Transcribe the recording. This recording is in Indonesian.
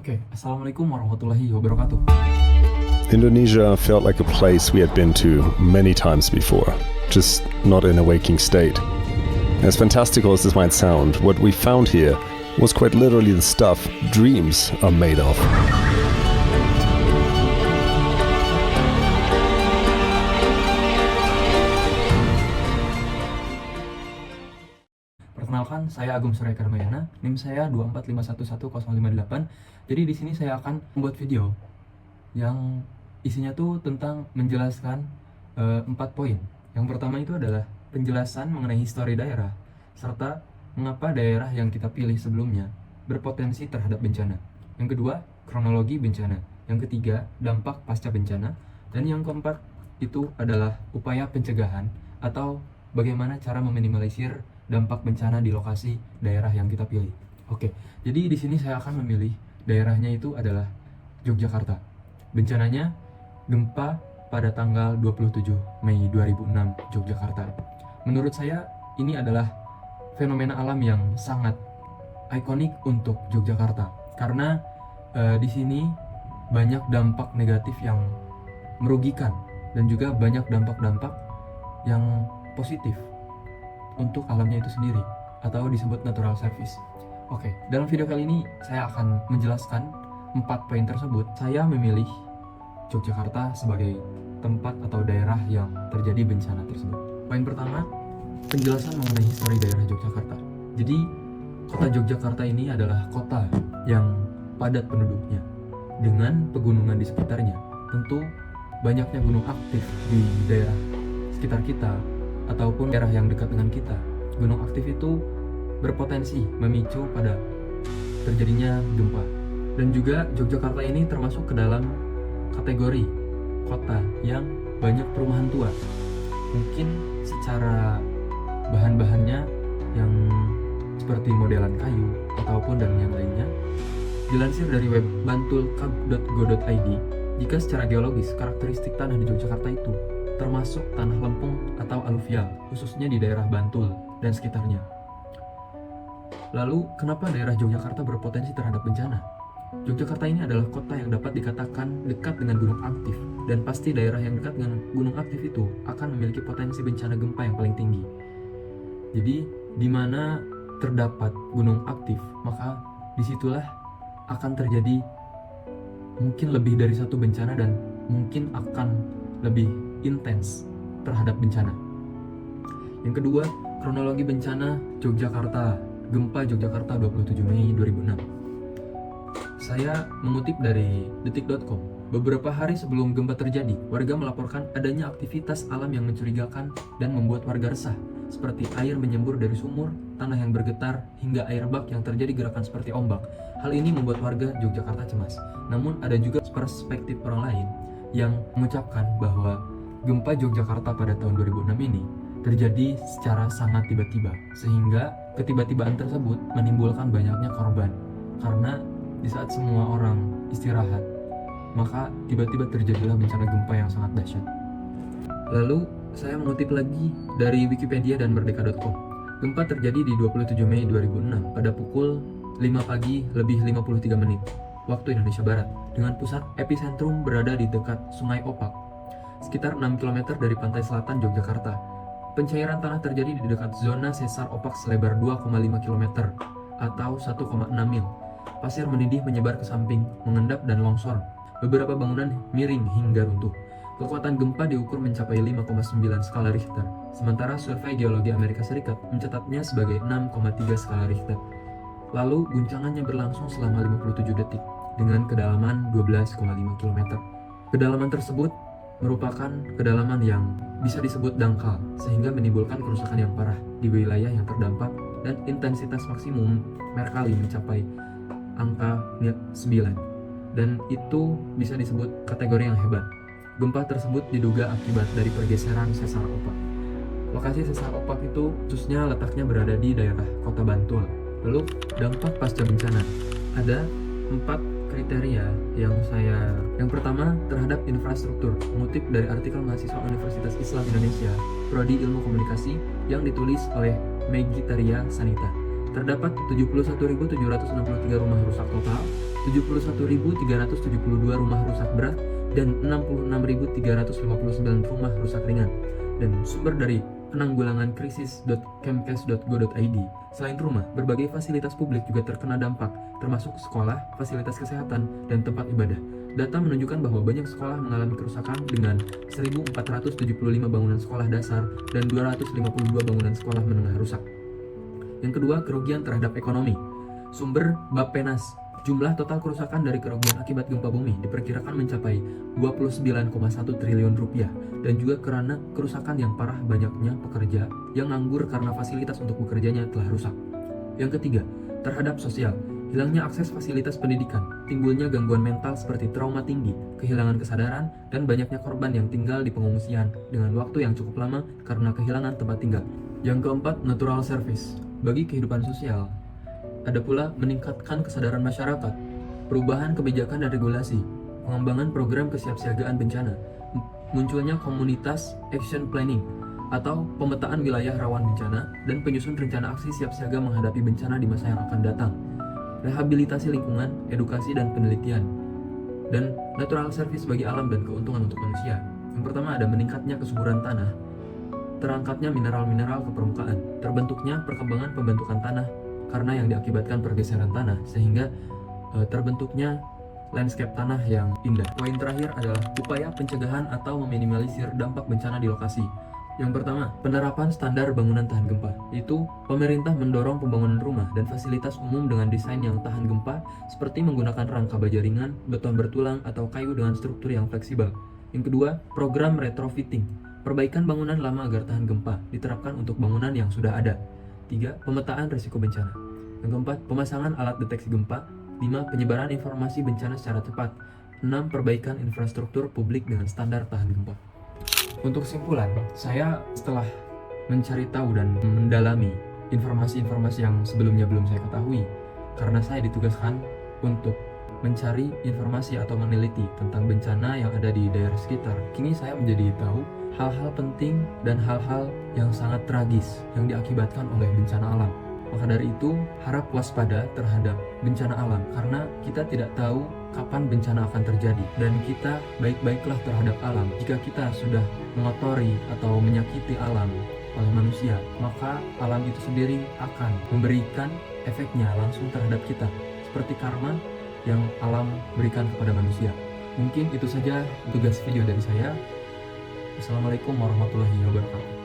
Oke, Assalamualaikum warahmatullahi wabarakatuh. Indonesia felt like a place we had been to many times before, just not in a waking state. As fantastical as this might sound, what we found here was quite literally the stuff dreams are made of. Perkenalkan, saya Agung Surya Karmayana, NIM saya 245111058. Jadi di sini saya akan membuat video yang isinya tuh tentang menjelaskan 4 poin. Yang pertama itu adalah penjelasan mengenai histori daerah, serta mengapa daerah yang kita pilih sebelumnya berpotensi terhadap bencana. Yang kedua, kronologi bencana. Yang ketiga, dampak pasca bencana. Dan yang keempat itu adalah upaya pencegahan atau bagaimana cara meminimalisir dampak bencana di lokasi daerah yang kita pilih. Oke, jadi di sini saya akan memilih daerahnya itu adalah Yogyakarta. Bencananya gempa pada tanggal 27 Mei 2006 Yogyakarta. Menurut saya ini adalah fenomena alam yang sangat ikonik untuk Yogyakarta karena di sini banyak dampak negatif yang merugikan dan juga banyak dampak-dampak yang positif untuk alamnya itu sendiri atau disebut natural service. Oke, dalam video kali ini saya akan menjelaskan 4 poin tersebut. Saya memilih Yogyakarta sebagai tempat atau daerah yang terjadi bencana tersebut. Poin pertama, penjelasan mengenai histori daerah Yogyakarta. Jadi, kota Yogyakarta ini adalah kota yang padat penduduknya dengan pegunungan di sekitarnya. Tentu banyaknya gunung aktif di daerah sekitar kita ataupun daerah yang dekat dengan kita. Gunung aktif itu berpotensi memicu pada terjadinya gempa. Dan juga Yogyakarta ini termasuk ke dalam kategori kota yang banyak perumahan tua. Mungkin secara bahan-bahannya yang seperti modelan kayu ataupun dan yang lainnya. Dilansir dari web bantul.go.id, jika secara geologis karakteristik tanah di Yogyakarta itu termasuk tanah lempung atau aluvial, khususnya di daerah Bantul dan sekitarnya. Lalu, kenapa daerah Yogyakarta berpotensi terhadap bencana? Yogyakarta ini adalah kota yang dapat dikatakan dekat dengan gunung aktif, dan pasti daerah yang dekat dengan gunung aktif itu akan memiliki potensi bencana gempa yang paling tinggi. Jadi, di mana terdapat gunung aktif, maka disitulah akan terjadi mungkin lebih dari satu bencana dan mungkin akan lebih intens terhadap bencana. Yang kedua, kronologi bencana Yogyakarta, gempa Yogyakarta 27 Mei 2006. Saya mengutip dari detik.com. Beberapa hari sebelum gempa terjadi, warga melaporkan adanya aktivitas alam yang mencurigakan dan membuat warga resah, seperti air menyembur dari sumur, tanah yang bergetar, hingga air bak yang terjadi gerakan seperti ombak. Hal ini membuat warga Yogyakarta cemas. Namun ada juga perspektif orang lain yang mengucapkan bahwa gempa Yogyakarta pada tahun 2006 ini terjadi secara sangat tiba-tiba, sehingga ketiba-tibaan tersebut menimbulkan banyaknya korban. Karena di saat semua orang istirahat, maka tiba-tiba terjadilah bencana gempa yang sangat dahsyat. Lalu, saya mengutip lagi dari Wikipedia dan Merdeka.com. Gempa terjadi di 27 Mei 2006 pada pukul 5 pagi lebih 53 menit waktu Indonesia Barat, dengan pusat epicentrum berada di dekat Sungai Opak, sekitar 6 km dari pantai selatan Yogyakarta. Pencairan tanah terjadi di dekat zona sesar opak selebar 2,5 km atau 1,6 mil. Pasir mendidih menyebar ke samping, mengendap dan longsor. Beberapa bangunan miring hingga runtuh. Kekuatan gempa diukur mencapai 5,9 skala Richter, sementara Survei Geologi Amerika Serikat mencatatnya sebagai 6,3 skala Richter. Lalu guncangannya berlangsung selama 57 detik dengan kedalaman 12,5 km. Kedalaman tersebut merupakan kedalaman yang bisa disebut dangkal, sehingga menimbulkan kerusakan yang parah di wilayah yang terdampak dan intensitas maksimum Mercalli mencapai angka 9, dan itu bisa disebut kategori yang hebat. Gempa tersebut diduga akibat dari pergeseran sesar opak. Lokasi sesar opak itu khususnya letaknya berada di daerah kota Bantul. Lalu dampak pasca bencana, ada 4 kriteria yang pertama terhadap infrastruktur. Mengutip dari artikel mahasiswa Universitas Islam Indonesia Prodi Ilmu Komunikasi yang ditulis oleh Megitaria Sanita. Terdapat 71.763 rumah rusak total, 71.372 rumah rusak berat, dan 66.359 rumah rusak ringan. Dan sumber dari penanggulangankrisis.kemkes.go.id, selain rumah, berbagai fasilitas publik juga terkena dampak, termasuk sekolah, fasilitas kesehatan, dan tempat ibadah. Data menunjukkan bahwa banyak sekolah mengalami kerusakan dengan 1.475 bangunan sekolah dasar dan 252 bangunan sekolah menengah rusak. Yang kedua, kerugian terhadap ekonomi. Sumber Bappenas, jumlah total kerusakan dari kerugian akibat gempa bumi diperkirakan mencapai 29,1 triliun rupiah, dan juga karena kerusakan yang parah, banyaknya pekerja yang nganggur karena fasilitas untuk bekerjanya telah rusak. Yang ketiga, terhadap sosial. Hilangnya akses fasilitas pendidikan, timbulnya gangguan mental seperti trauma tinggi, kehilangan kesadaran, dan banyaknya korban yang tinggal di pengungsian dengan waktu yang cukup lama karena kehilangan tempat tinggal. Yang keempat, natural service. Bagi kehidupan sosial, ada pula meningkatkan kesadaran masyarakat, perubahan kebijakan dan regulasi, pengembangan program kesiapsiagaan bencana, munculnya komunitas action planning atau pemetaan wilayah rawan bencana, dan penyusun rencana aksi siap siaga menghadapi bencana di masa yang akan datang, rehabilitasi lingkungan, edukasi dan penelitian, dan natural service bagi alam dan keuntungan untuk manusia. Yang pertama ada meningkatnya kesuburan tanah, terangkatnya mineral-mineral ke permukaan, terbentuknya perkembangan pembentukan tanah karena yang diakibatkan pergeseran tanah, sehingga terbentuknya landscape tanah yang indah. Poin terakhir adalah upaya pencegahan atau meminimalisir dampak bencana di lokasi. Yang pertama, penerapan standar bangunan tahan gempa, yaitu pemerintah mendorong pembangunan rumah dan fasilitas umum dengan desain yang tahan gempa, seperti menggunakan rangka baja ringan, beton bertulang, atau kayu dengan struktur yang fleksibel. Yang kedua, program retrofitting, perbaikan bangunan lama agar tahan gempa, diterapkan untuk bangunan yang sudah ada. 3. Pemetaan risiko bencana. Yang keempat, pemasangan alat deteksi gempa. 5. Penyebaran informasi bencana secara cepat. 6. Perbaikan infrastruktur publik dengan standar tahan gempa. Untuk kesimpulan, saya setelah mencari tahu dan mendalami informasi-informasi yang sebelumnya belum saya ketahui, karena saya ditugaskan untuk mencari informasi atau meneliti tentang bencana yang ada di daerah sekitar. Kini saya menjadi tahu hal-hal penting dan hal-hal yang sangat tragis yang diakibatkan oleh bencana alam. Maka dari itu, harap waspada terhadap bencana alam, karena kita tidak tahu kapan bencana akan terjadi, dan kita baik-baiklah terhadap alam. Jika kita sudah mengotori atau menyakiti alam oleh manusia, maka alam itu sendiri akan memberikan efeknya langsung terhadap kita, seperti karma yang alam berikan kepada manusia. Mungkin itu saja tugas video dari saya. Assalamualaikum warahmatullahi wabarakatuh.